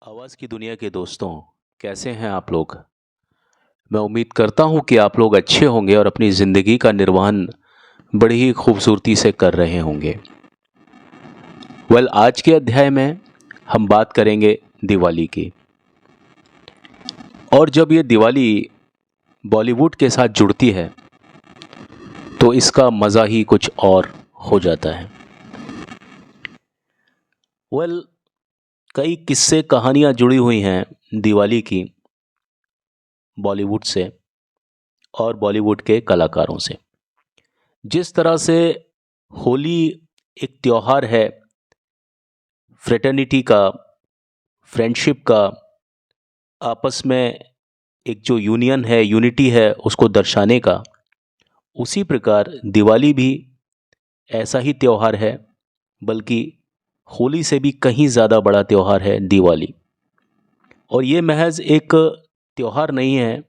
आवाज़ की दुनिया के दोस्तों, कैसे हैं आप लोग? मैं उम्मीद करता हूँ कि आप लोग अच्छे होंगे और अपनी ज़िंदगी का निर्वहन बड़ी ही खूबसूरती से कर रहे होंगे। आज के अध्याय में हम बात करेंगे दिवाली की। और जब ये दिवाली बॉलीवुड के साथ जुड़ती है तो इसका मज़ा ही कुछ और हो जाता है। कई किस्से कहानियाँ जुड़ी हुई हैं दिवाली की बॉलीवुड से और बॉलीवुड के कलाकारों से। जिस तरह से होली एक त्योहार है फ्रेटर्निटी का, फ्रेंडशिप का, आपस में एक जो यूनियन है, यूनिटी है, उसको दर्शाने का, उसी प्रकार दिवाली भी ऐसा ही त्योहार है, बल्कि होली से भी कहीं ज़्यादा बड़ा त्योहार है दिवाली। और ये महज एक त्योहार नहीं है,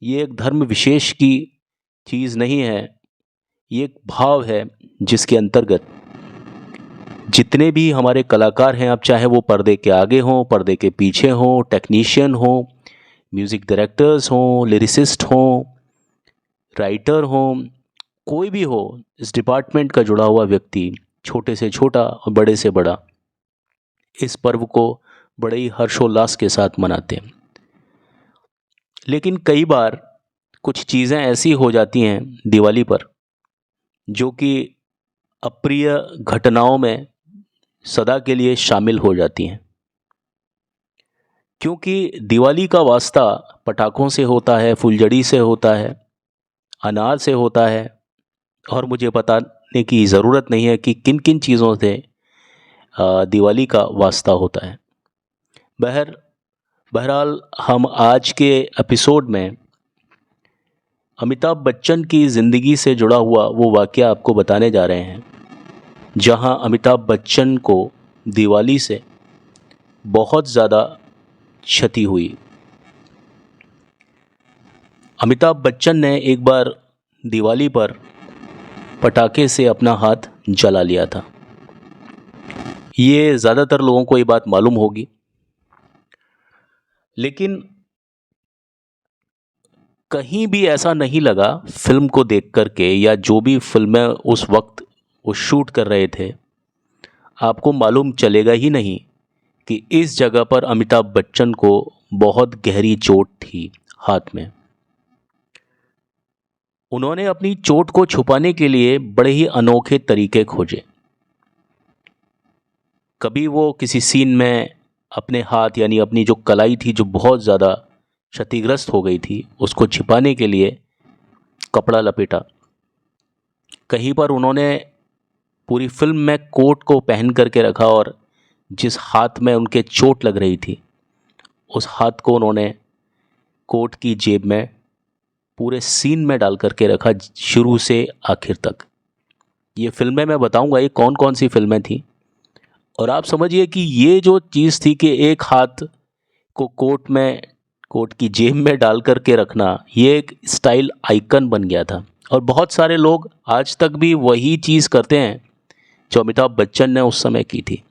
ये एक धर्म विशेष की चीज़ नहीं है, ये एक भाव है जिसके अंतर्गत जितने भी हमारे कलाकार हैं, अब चाहे वो पर्दे के आगे हों, पर्दे के पीछे हों, टेक्नीशियन हों, म्यूज़िक डायरेक्टर्स हों, लिरिसिस्ट हों, राइटर हों, कोई भी हो, इस डिपार्टमेंट का जुड़ा हुआ व्यक्ति, छोटे से छोटा और बड़े से बड़ा, इस पर्व को बड़े ही हर्षोल्लास के साथ मनाते हैं। लेकिन कई बार कुछ चीज़ें ऐसी हो जाती हैं दिवाली पर जो कि अप्रिय घटनाओं में सदा के लिए शामिल हो जाती हैं। क्योंकि दिवाली का वास्ता पटाखों से होता है, फुलझड़ी से होता है, अनार से होता है, और मुझे बताने की ज़रूरत नहीं है कि किन किन चीज़ों से दिवाली का वास्ता होता है। बहरहाल हम आज के एपिसोड में अमिताभ बच्चन की ज़िंदगी से जुड़ा हुआ वो वाक़या आपको बताने जा रहे हैं, जहां अमिताभ बच्चन को दिवाली से बहुत ज़्यादा क्षति हुई। अमिताभ बच्चन ने एक बार दिवाली पर पटाखे से अपना हाथ जला लिया था। ये ज़्यादातर लोगों को ये बात मालूम होगी, लेकिन कहीं भी ऐसा नहीं लगा फिल्म को देख कर के, या जो भी फिल्में उस वक्त वो शूट कर रहे थे, आपको मालूम चलेगा ही नहीं कि इस जगह पर अमिताभ बच्चन को बहुत गहरी चोट थी हाथ में। उन्होंने अपनी चोट को छुपाने के लिए बड़े ही अनोखे तरीके खोजे। कभी वो किसी सीन में अपने हाथ, यानी अपनी जो कलाई थी जो बहुत ज़्यादा क्षतिग्रस्त हो गई थी, उसको छिपाने के लिए कपड़ा लपेटा। कहीं पर उन्होंने पूरी फिल्म में कोट को पहन करके रखा, और जिस हाथ में उनके चोट लग रही थी उस हाथ को उन्होंने कोट की जेब में पूरे सीन में डाल करके रखा, शुरू से आखिर तक। ये फिल्में मैं बताऊंगा ये कौन कौन सी फिल्में थी, और आप समझिए कि ये जो चीज़ थी कि एक हाथ को कोट की जेब में डाल करके रखना, ये एक स्टाइल आइकन बन गया था। और बहुत सारे लोग आज तक भी वही चीज़ करते हैं जो अमिताभ बच्चन ने उस समय की थी।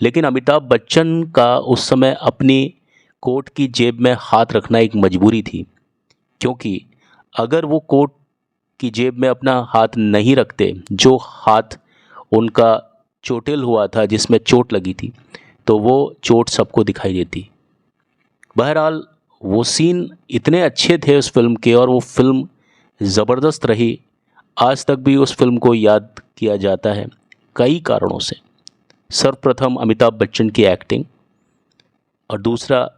लेकिन अमिताभ बच्चन का उस समय अपनी कोट की जेब में हाथ रखना एक मजबूरी थी, क्योंकि अगर वो कोट की जेब में अपना हाथ नहीं रखते, जो हाथ उनका चोटिल हुआ था, जिसमें चोट लगी थी, तो वो चोट सबको दिखाई देती। बहरहाल वो सीन इतने अच्छे थे उस फिल्म के, और वो फिल्म ज़बरदस्त रही। आज तक भी उस फिल्म को याद किया जाता है कई कारणों से। सर्वप्रथम अमिताभ बच्चन की एक्टिंग, और दूसरा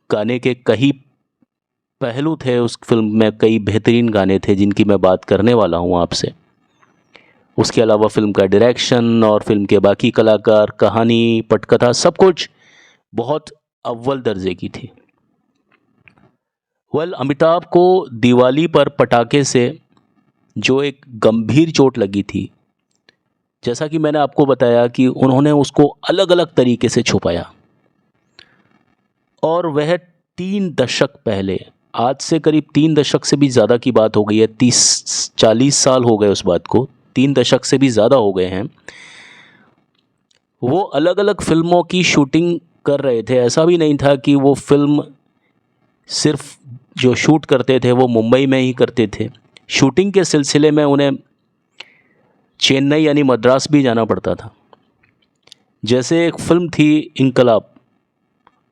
गाने के कई पहलू थे उस फिल्म में, कई बेहतरीन गाने थे जिनकी मैं बात करने वाला हूँ आपसे। उसके अलावा फिल्म का डायरेक्शन और फिल्म के बाकी कलाकार, कहानी, पटकथा, सब कुछ बहुत अव्वल दर्जे की थी। अमिताभ को दिवाली पर पटाखे से जो एक गंभीर चोट लगी थी, जैसा कि मैंने आपको बताया कि उन्होंने उसको अलग अलग तरीके से छुपाया, और वह 3 दशक पहले, आज से करीब 3 दशक से भी ज़्यादा की बात हो गई है, 30-40 साल हो गए उस बात को, 3 दशक से भी ज़्यादा हो गए हैं। वो अलग अलग फिल्मों की शूटिंग कर रहे थे। ऐसा भी नहीं था कि वो फिल्म सिर्फ जो शूट करते थे वो मुंबई में ही करते थे। शूटिंग के सिलसिले में उन्हें चेन्नई यानी मद्रास भी जाना पड़ता था। जैसे एक फ़िल्म थी इनकलाब,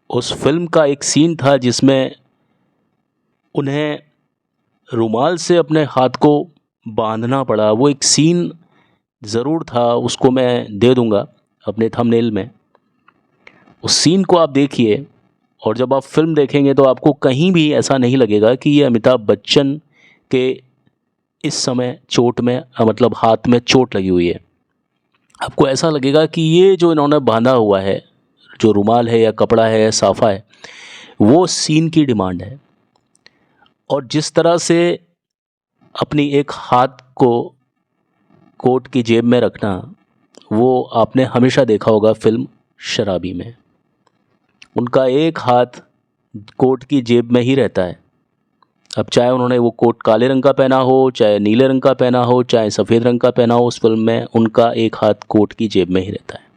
उस फिल्म का एक सीन था जिसमें उन्हें रुमाल से अपने हाथ को बांधना पड़ा। वो एक सीन ज़रूर था, उसको मैं दे दूँगा अपने थंबनेल में। उस सीन को आप देखिए और जब आप फिल्म देखेंगे तो आपको कहीं भी ऐसा नहीं लगेगा कि ये अमिताभ बच्चन के इस समय चोट में मतलब हाथ में चोट लगी हुई है। आपको ऐसा लगेगा कि ये जो इन्होंने बांधा हुआ है, जो रुमाल है या कपड़ा है या साफ़ा है, वो सीन की डिमांड है। और जिस तरह से अपनी एक हाथ को कोट की जेब में रखना, वो आपने हमेशा देखा होगा फिल्म शराबी में। उनका एक हाथ कोट की जेब में ही रहता है। अब चाहे उन्होंने वो कोट काले रंग का पहना हो, चाहे नीले रंग का पहना हो, चाहे सफ़ेद रंग का पहना हो, उस फिल्म में उनका एक हाथ कोट की जेब में ही रहता है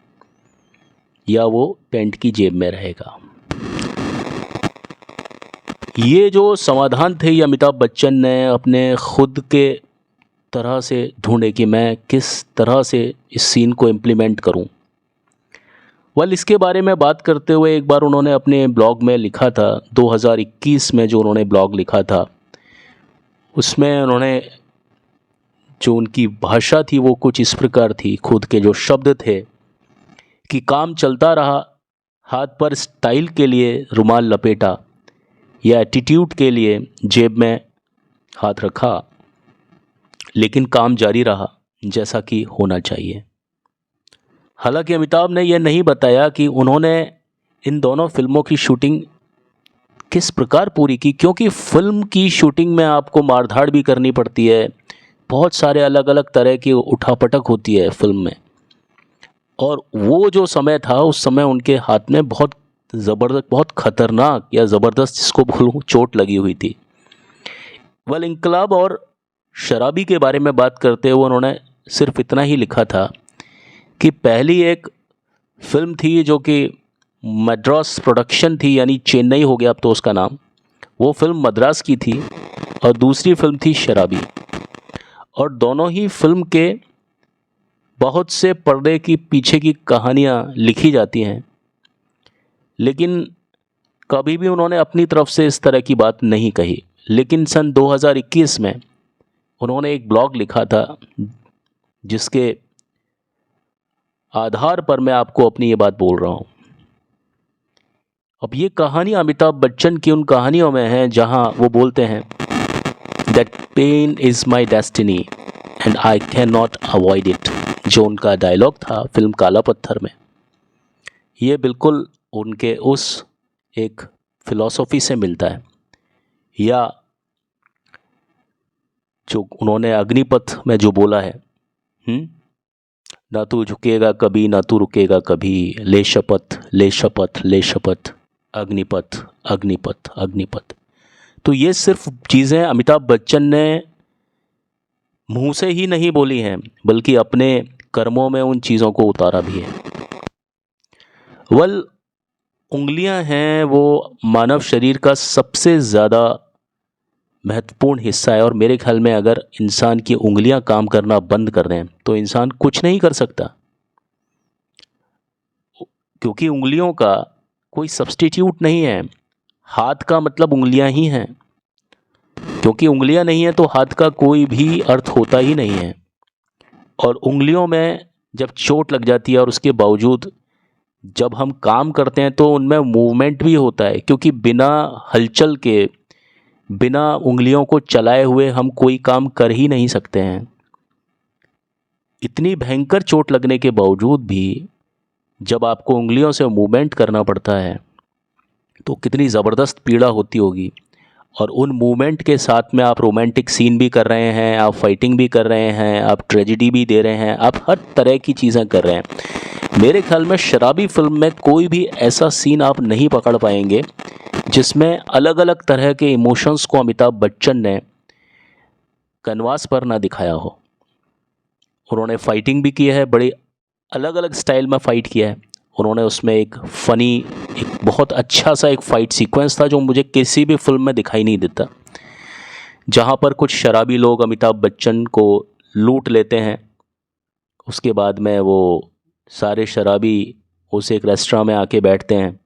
या वो पैंट की जेब में रहेगा। ये जो समाधान थे ये अमिताभ बच्चन ने अपने खुद के तरह से ढूंढे कि मैं किस तरह से इस सीन को इम्प्लीमेंट करूं। इसके बारे में बात करते हुए एक बार उन्होंने अपने ब्लॉग में लिखा था, 2021 में जो उन्होंने ब्लॉग लिखा था, उसमें उन्होंने जो उनकी भाषा थी वो कुछ इस प्रकार थी, खुद के जो शब्द थे कि काम चलता रहा, हाथ पर स्टाइल के लिए रुमाल लपेटा या एटीट्यूड के लिए जेब में हाथ रखा, लेकिन काम जारी रहा जैसा कि होना चाहिए। हालांकि अमिताभ ने यह नहीं बताया कि उन्होंने इन दोनों फिल्मों की शूटिंग किस प्रकार पूरी की, क्योंकि फिल्म की शूटिंग में आपको मारधाड़ भी करनी पड़ती है, बहुत सारे अलग अलग तरह की उठापटक होती है फिल्म में। और वो जो समय था उस समय उनके हाथ में बहुत ज़बरदस्त, बहुत ख़तरनाक या ज़बरदस्त जिसको बोलूँ चोट लगी हुई थी। इनकलाब और शराबी के बारे में बात करते हुए उन्होंने सिर्फ इतना ही लिखा था कि पहली एक फ़िल्म थी जो कि मद्रास प्रोडक्शन थी, यानी चेन्नई हो गया अब तो उसका नाम, वो फिल्म मद्रास की थी, और दूसरी फिल्म थी शराबी। और दोनों ही फिल्म के बहुत से पर्दे की पीछे की कहानियाँ लिखी जाती हैं, लेकिन कभी भी उन्होंने अपनी तरफ से इस तरह की बात नहीं कही। लेकिन सन 2021 में उन्होंने एक ब्लॉग लिखा था जिसके आधार पर मैं आपको अपनी ये बात बोल रहा हूँ। अब ये कहानी अमिताभ बच्चन की उन कहानियों में है जहाँ वो बोलते हैं that pain is my destiny and I can not avoid it, जो उनका डायलॉग था फिल्म काला पत्थर में। ये बिल्कुल उनके उस एक फिलॉसफी से मिलता है, या जो उन्होंने अग्निपथ में जो बोला है, ना तू झुकेगा कभी, ना तू रुकेगा कभी, ले शपथ ले शपथ ले शपथ, अग्निपथ अग्निपथ अग्निपथ। तो ये सिर्फ चीज़ें अमिताभ बच्चन ने मुंह से ही नहीं बोली हैं, बल्कि अपने कर्मों में उन चीज़ों को उतारा भी है। उंगलियां हैं वो मानव शरीर का सबसे ज़्यादा महत्वपूर्ण हिस्सा है, और मेरे ख्याल में अगर इंसान की उंगलियां काम करना बंद कर दें तो इंसान कुछ नहीं कर सकता, क्योंकि उंगलियों का कोई सब्स्टिट्यूट नहीं है। हाथ का मतलब उंगलियां ही हैं, क्योंकि उंगलियां नहीं हैं तो हाथ का कोई भी अर्थ होता ही नहीं है। और उंगलियों में जब चोट लग जाती है और उसके बावजूद जब हम काम करते हैं तो उनमें मूवमेंट भी होता है, क्योंकि बिना हलचल के, बिना उंगलियों को चलाए हुए हम कोई काम कर ही नहीं सकते हैं। इतनी भयंकर चोट लगने के बावजूद भी जब आपको उंगलियों से मूवमेंट करना पड़ता है तो कितनी ज़बरदस्त पीड़ा होती होगी। और उन मूवमेंट के साथ में आप रोमांटिक सीन भी कर रहे हैं, आप फाइटिंग भी कर रहे हैं, आप ट्रेजेडी भी दे रहे हैं, आप हर तरह की चीज़ें कर रहे हैं। मेरे ख्याल में शराबी फिल्म में कोई भी ऐसा सीन आप नहीं पकड़ पाएंगे जिसमें अलग अलग तरह के इमोशंस को अमिताभ बच्चन ने कैनवास पर ना दिखाया हो। उन्होंने फाइटिंग भी की है, बड़े अलग अलग स्टाइल में फ़ाइट किया है, उन्होंने उसमें एक फ़नी, एक बहुत अच्छा सा एक फ़ाइट सीक्वेंस था जो मुझे किसी भी फिल्म में दिखाई नहीं देता, जहाँ पर कुछ शराबी लोग अमिताभ बच्चन को लूट लेते हैं। उसके बाद में वो सारे शराबी उस एक रेस्टोरेंट में आके बैठते हैं।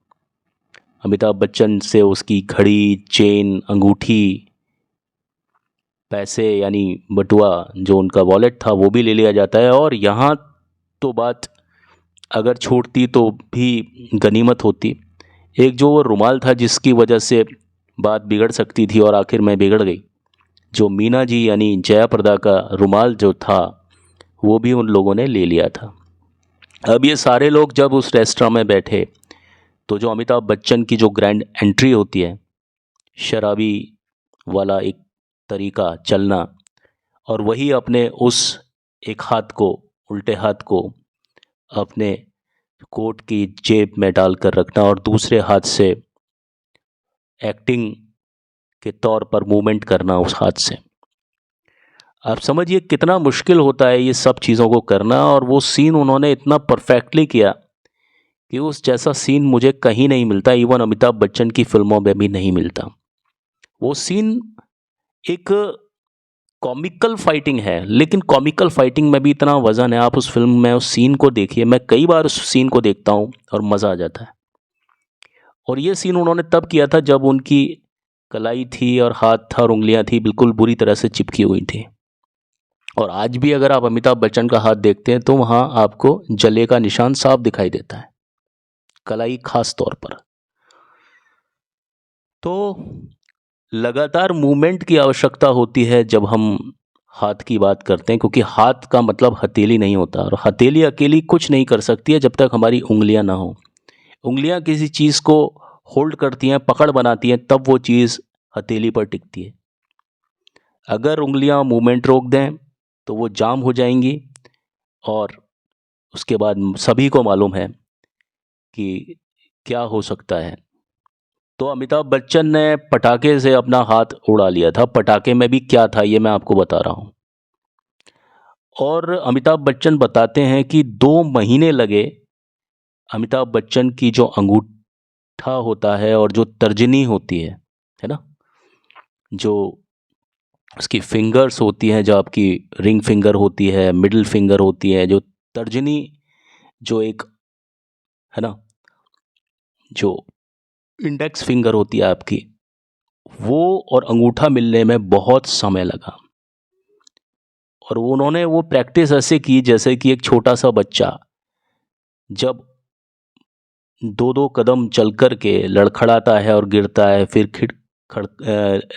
अमिताभ बच्चन से उसकी घड़ी, चेन, अंगूठी, पैसे यानी बटुआ जो उनका वॉलेट था वो भी ले लिया जाता है। और यहाँ तो बात अगर छूटती तो भी गनीमत होती। एक जो वो रुमाल था जिसकी वजह से बात बिगड़ सकती थी और आखिर में बिगड़ गई, जो मीना जी यानी जया प्रदा का रुमाल जो था वो भी उन लोगों ने ले लिया था। अब ये सारे लोग जब उस रेस्टोरेंट में बैठे तो जो अमिताभ बच्चन की जो ग्रैंड एंट्री होती है, शराबी वाला एक तरीका चलना, और वही अपने उस एक हाथ को, उल्टे हाथ को अपने कोट की जेब में डालकर रखना और दूसरे हाथ से एक्टिंग के तौर पर मूवमेंट करना उस हाथ से। आप समझिए कितना मुश्किल होता है ये सब चीज़ों को करना। और वो सीन उन्होंने इतना परफेक्टली किया कि उस जैसा सीन मुझे कहीं नहीं मिलता, इवन अमिताभ बच्चन की फिल्मों में भी नहीं मिलता। वो सीन एक कॉमिकल फाइटिंग है, लेकिन कॉमिकल फाइटिंग में भी इतना वज़न है। आप उस फिल्म में उस सीन को देखिए, मैं कई बार उस सीन को देखता हूँ और मज़ा आ जाता है। और ये सीन उन्होंने तब किया था जब उनकी कलाई थी और हाथ था और उंगलियां थी बिल्कुल बुरी तरह से चिपकी हुई थी। और आज भी अगर आप अमिताभ बच्चन का हाथ देखते हैं तो वहाँ आपको जले का निशान साफ दिखाई देता है, कलाई खास तौर पर। तो लगातार मूवमेंट की आवश्यकता होती है जब हम हाथ की बात करते हैं, क्योंकि हाथ का मतलब हथेली नहीं होता, और हथेली अकेली कुछ नहीं कर सकती है जब तक हमारी उंगलियां ना हो। उंगलियां किसी चीज़ को होल्ड करती हैं, पकड़ बनाती हैं, तब वो चीज़ हथेली पर टिकती है। अगर उंगलियां मूवमेंट रोक दें तो वो जाम हो जाएंगी, और उसके बाद सभी को मालूम है कि क्या हो सकता है। तो अमिताभ बच्चन ने पटाखे से अपना हाथ उड़ा लिया था। पटाखे में भी क्या था ये मैं आपको बता रहा हूँ। और अमिताभ बच्चन बताते हैं कि 2 महीने लगे अमिताभ बच्चन की जो अंगूठा होता है और जो तर्जनी होती है ना, जो उसकी फिंगर्स होती हैं, जो आपकी रिंग फिंगर होती है, मिडिल फिंगर होती है, जो तर्जनी, जो एक है ना, जो इंडेक्स फिंगर होती है आपकी, वो और अंगूठा मिलने में बहुत समय लगा। और उन्होंने वो प्रैक्टिस ऐसे की जैसे कि एक छोटा सा बच्चा जब 2-2 कदम चल कर के लड़खड़ाता है और गिरता है, फिर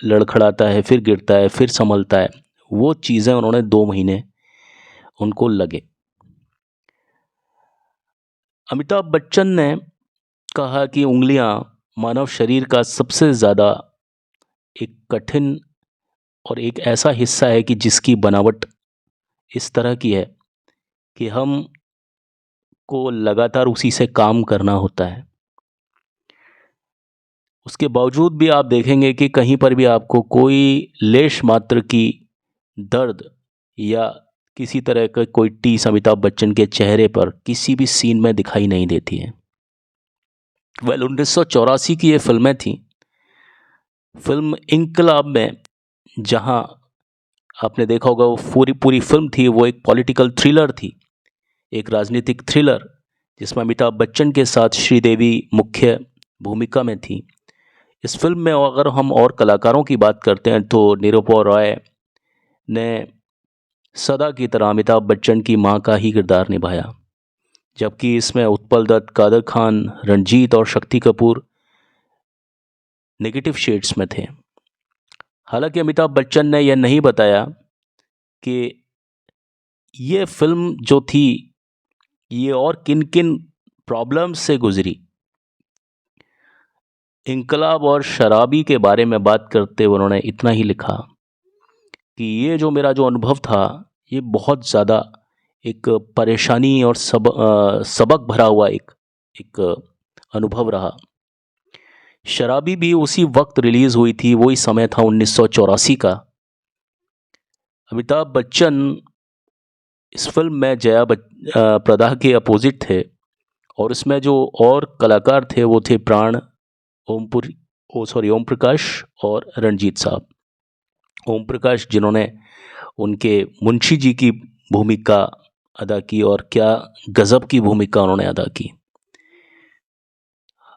लड़खड़ाता है, फिर गिरता है, फिर संभलता है, वो चीज़ें उन्होंने 2 महीने उनको लगे। अमिताभ बच्चन ने कहा कि उंगलियां मानव शरीर का सबसे ज़्यादा एक कठिन और एक ऐसा हिस्सा है कि जिसकी बनावट इस तरह की है कि हम को लगातार उसी से काम करना होता है। उसके बावजूद भी आप देखेंगे कि कहीं पर भी आपको कोई लेश मात्र की दर्द या किसी तरह का कोई टीस अमिताभ बच्चन के चेहरे पर किसी भी सीन में दिखाई नहीं देती है। 1984 की ये फिल्में थी। फिल्म इनकलाब में, जहां आपने देखा होगा वो पूरी पूरी फिल्म थी, वो एक पॉलिटिकल थ्रिलर थी, एक राजनीतिक थ्रिलर, जिसमें अमिताभ बच्चन के साथ श्रीदेवी मुख्य भूमिका में थी। इस फिल्म में अगर हम और कलाकारों की बात करते हैं तो निरूपा रॉय ने सदा की तरह अमिताभ बच्चन की मां का ही किरदार निभाया, जबकि इसमें उत्पल दत्त, कादर खान, रणजीत और शक्ति कपूर नेगेटिव शेड्स में थे। हालांकि अमिताभ बच्चन ने यह नहीं बताया कि ये फिल्म जो थी ये और किन किन प्रॉब्लम्स से गुजरी। इनकलाब और शराबी के बारे में बात करते हुए उन्होंने इतना ही लिखा कि ये जो मेरा जो अनुभव था ये बहुत ज़्यादा एक परेशानी और सबक भरा हुआ एक अनुभव रहा। शराबी भी उसी वक्त रिलीज़ हुई थी, वही समय था 1984 का। अमिताभ बच्चन इस फिल्म में जया प्रदा के अपोजिट थे और इसमें जो और कलाकार थे वो थे प्राण, ओम प्रकाश और रणजीत साहब। ओम प्रकाश जिन्होंने उनके मुंशी जी की भूमिका अदा की, और क्या गजब की भूमिका उन्होंने अदा की।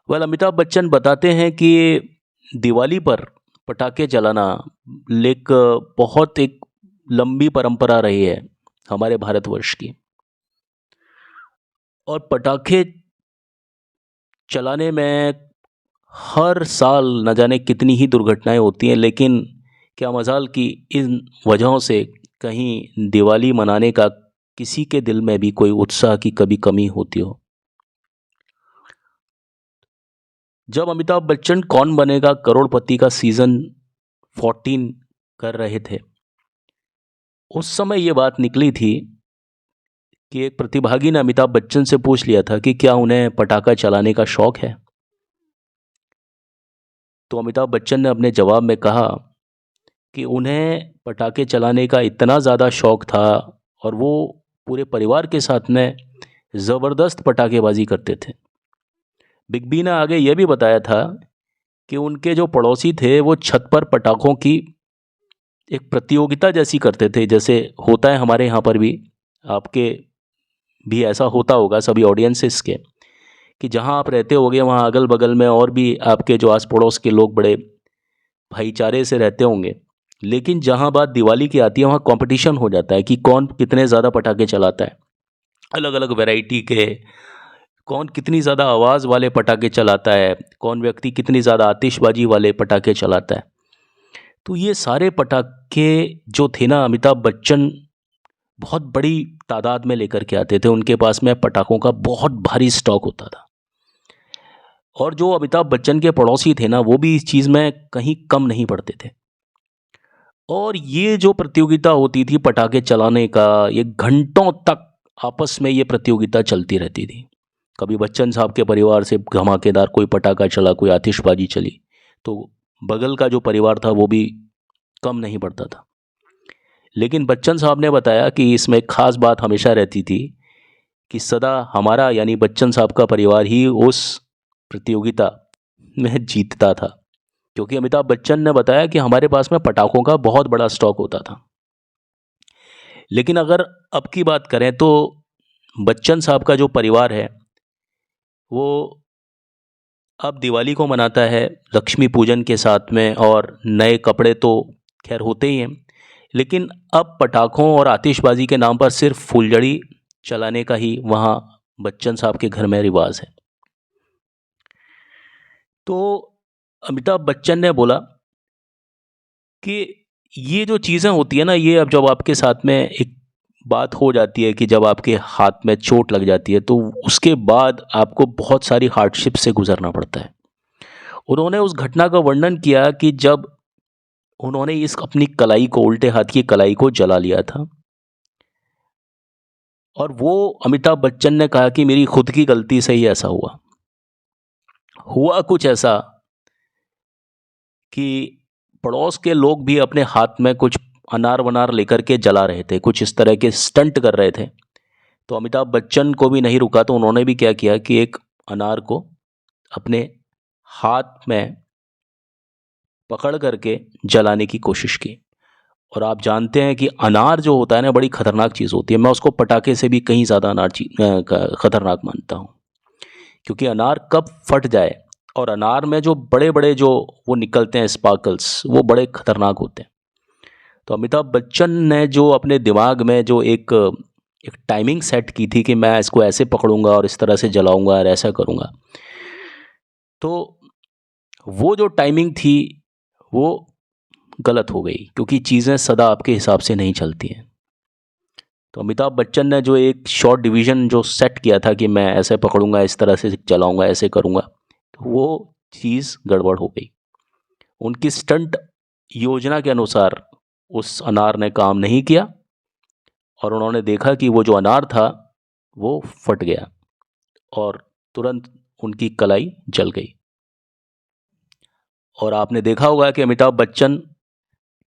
अमिताभ बच्चन बताते हैं कि दिवाली पर पटाखे जलाना बहुत एक लंबी परंपरा रही है हमारे भारतवर्ष की, और पटाखे चलाने में हर साल न जाने कितनी ही दुर्घटनाएं होती हैं, लेकिन क्या मजाल कि इन वजहों से कहीं दिवाली मनाने का किसी के दिल में भी कोई उत्साह की कभी कमी होती हो। जब अमिताभ बच्चन कौन बनेगा करोड़पति का सीजन 14 कर रहे थे, उस समय ये बात निकली थी कि एक प्रतिभागी ने अमिताभ बच्चन से पूछ लिया था कि क्या उन्हें पटाखा चलाने का शौक है। तो अमिताभ बच्चन ने अपने जवाब में कहा कि उन्हें पटाखे चलाने का इतना ज़्यादा शौक था, और वो पूरे परिवार के साथ में ज़बरदस्त पटाखेबाजी करते थे। बिग बी ने आगे ये भी बताया था कि उनके जो पड़ोसी थे वो छत पर पटाखों की एक प्रतियोगिता जैसी करते थे, जैसे होता है हमारे यहाँ पर भी, आपके भी ऐसा होता होगा सभी ऑडियंसेस के, कि जहाँ आप रहते होगे वहाँ अगल बगल में और भी आपके जो आस पड़ोस के लोग बड़े भाईचारे से रहते होंगे, लेकिन जहाँ बात दिवाली की आती है वहाँ कंपटीशन हो जाता है कि कौन कितने ज़्यादा पटाखे चलाता है, अलग अलग वैरायटी के, कौन कितनी ज़्यादा आवाज़ वाले पटाखे चलाता है, कौन व्यक्ति कितनी ज़्यादा आतिशबाजी वाले पटाखे चलाता है। तो ये सारे पटाखे जो थे ना, अमिताभ बच्चन बहुत बड़ी तादाद में लेकर के आते थे, उनके पास में पटाखों का बहुत भारी स्टॉक होता था। और जो अमिताभ बच्चन के पड़ोसी थे ना, वो भी इस चीज़ में कहीं कम नहीं पड़ते थे। और ये जो प्रतियोगिता होती थी पटाखे चलाने का, ये घंटों तक आपस में ये प्रतियोगिता चलती रहती थी। कभी बच्चन साहब के परिवार से धमाकेदार कोई पटाखा चला, कोई आतिशबाजी चली, तो बगल का जो परिवार था वो भी कम नहीं पड़ता था। लेकिन बच्चन साहब ने बताया कि इसमें खास बात हमेशा रहती थी कि सदा हमारा यानी बच्चन साहब का परिवार ही उस प्रतियोगिता में जीतता था, क्योंकि अमिताभ बच्चन ने बताया कि हमारे पास में पटाखों का बहुत बड़ा स्टॉक होता था। लेकिन अगर अब की बात करें तो बच्चन साहब का जो परिवार है वो अब दिवाली को मनाता है लक्ष्मी पूजन के साथ में, और नए कपड़े तो खैर होते ही हैं, लेकिन अब पटाखों और आतिशबाजी के नाम पर सिर्फ फुलझड़ी चलाने का ही वहाँ बच्चन साहब के घर में रिवाज है। तो अमिताभ बच्चन ने बोला कि ये जो चीज़ें होती है ना, ये अब जब आपके साथ में एक बात हो जाती है कि जब आपके हाथ में चोट लग जाती है, तो उसके बाद आपको बहुत सारी हार्डशिप से गुजरना पड़ता है। उन्होंने उस घटना का वर्णन किया कि जब उन्होंने इस अपनी कलाई को, उल्टे हाथ की कलाई को जला लिया था, और वो अमिताभ बच्चन ने कहा कि मेरी खुद की गलती से ही ऐसा हुआ कुछ ऐसा कि पड़ोस के लोग भी अपने हाथ में कुछ अनार वनार लेकर के जला रहे थे, कुछ इस तरह के स्टंट कर रहे थे। तो अमिताभ बच्चन को भी नहीं रुका, तो उन्होंने भी क्या किया कि एक अनार को अपने हाथ में पकड़ करके जलाने की कोशिश की। और आप जानते हैं कि अनार जो होता है ना, बड़ी खतरनाक चीज़ होती है। मैं उसको पटाखे से भी कहीं ज़्यादा खतरनाक मानता हूँ, क्योंकि अनार कब फट जाए, और अनार में जो बड़े बड़े जो वो निकलते हैं स्पार्कल्स, वो बड़े खतरनाक होते हैं। तो अमिताभ बच्चन ने जो अपने दिमाग में जो एक टाइमिंग सेट की थी कि मैं इसको ऐसे पकड़ूंगा और इस तरह से जलाऊंगा और ऐसा करूंगा, तो वो जो टाइमिंग थी वो गलत हो गई, क्योंकि चीज़ें सदा आपके हिसाब से नहीं चलती हैं। तो अमिताभ बच्चन ने जो एक शॉर्ट डिवीज़न जो सेट किया था कि मैं ऐसे पकड़ूंगा, इस तरह से चलाऊंगा, ऐसे करूंगा, तो वो चीज़ गड़बड़ हो गई। उनकी स्टंट योजना के अनुसार उस अनार ने काम नहीं किया, और उन्होंने देखा कि वो जो अनार था वो फट गया, और तुरंत उनकी कलाई जल गई। और आपने देखा होगा कि अमिताभ बच्चन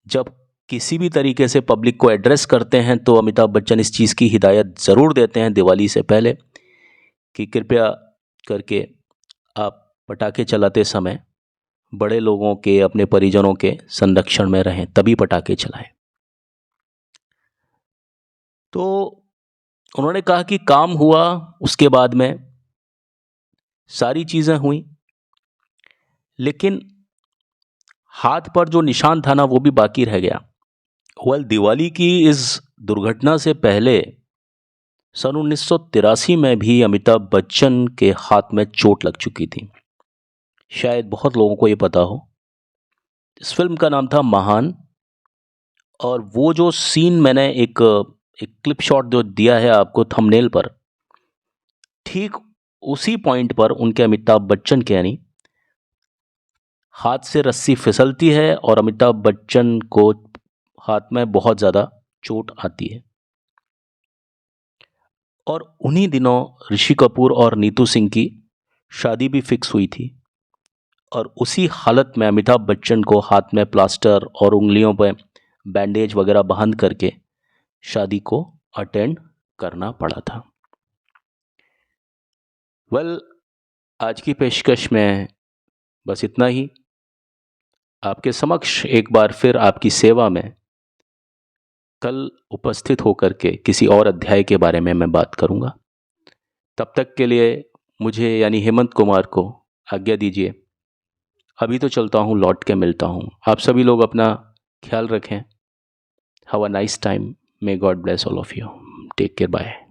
जब किसी भी तरीके से पब्लिक को एड्रेस करते हैं, तो अमिताभ बच्चन इस चीज़ की हिदायत ज़रूर देते हैं दिवाली से पहले कि कृपया करके आप पटाखे चलाते समय बड़े लोगों के, अपने परिजनों के संरक्षण में रहें, तभी पटाखे चलाएं। तो उन्होंने कहा कि काम हुआ, उसके बाद में सारी चीज़ें हुई, लेकिन हाथ पर जो निशान था ना वो भी बाकी रह गया। दिवाली की इस दुर्घटना से पहले सन 1983 में भी अमिताभ बच्चन के हाथ में चोट लग चुकी थी। शायद बहुत लोगों को ये पता हो। इस फिल्म का नाम था महान, और वो जो सीन मैंने एक क्लिप शॉट जो दिया है आपको थंबनेल पर, ठीक उसी पॉइंट पर उनके अमिताभ बच्चन के यानी हाथ से रस्सी फिसलती है और अमिताभ बच्चन को हाथ में बहुत ज़्यादा चोट आती है। और उन्हीं दिनों ऋषि कपूर और नीतू सिंह की शादी भी फिक्स हुई थी, और उसी हालत में अमिताभ बच्चन को हाथ में प्लास्टर और उंगलियों पर बैंडेज वगैरह बांध करके शादी को अटेंड करना पड़ा था। आज की पेशकश में बस इतना ही। आपके समक्ष एक बार फिर आपकी सेवा में कल उपस्थित होकर के किसी और अध्याय के बारे में मैं बात करूंगा। तब तक के लिए मुझे यानी हेमंत कुमार को आज्ञा दीजिए। अभी तो चलता हूँ, लौट के मिलता हूँ। आप सभी लोग अपना ख्याल रखें। Have a nice time. May God bless all of you. Take care. Bye.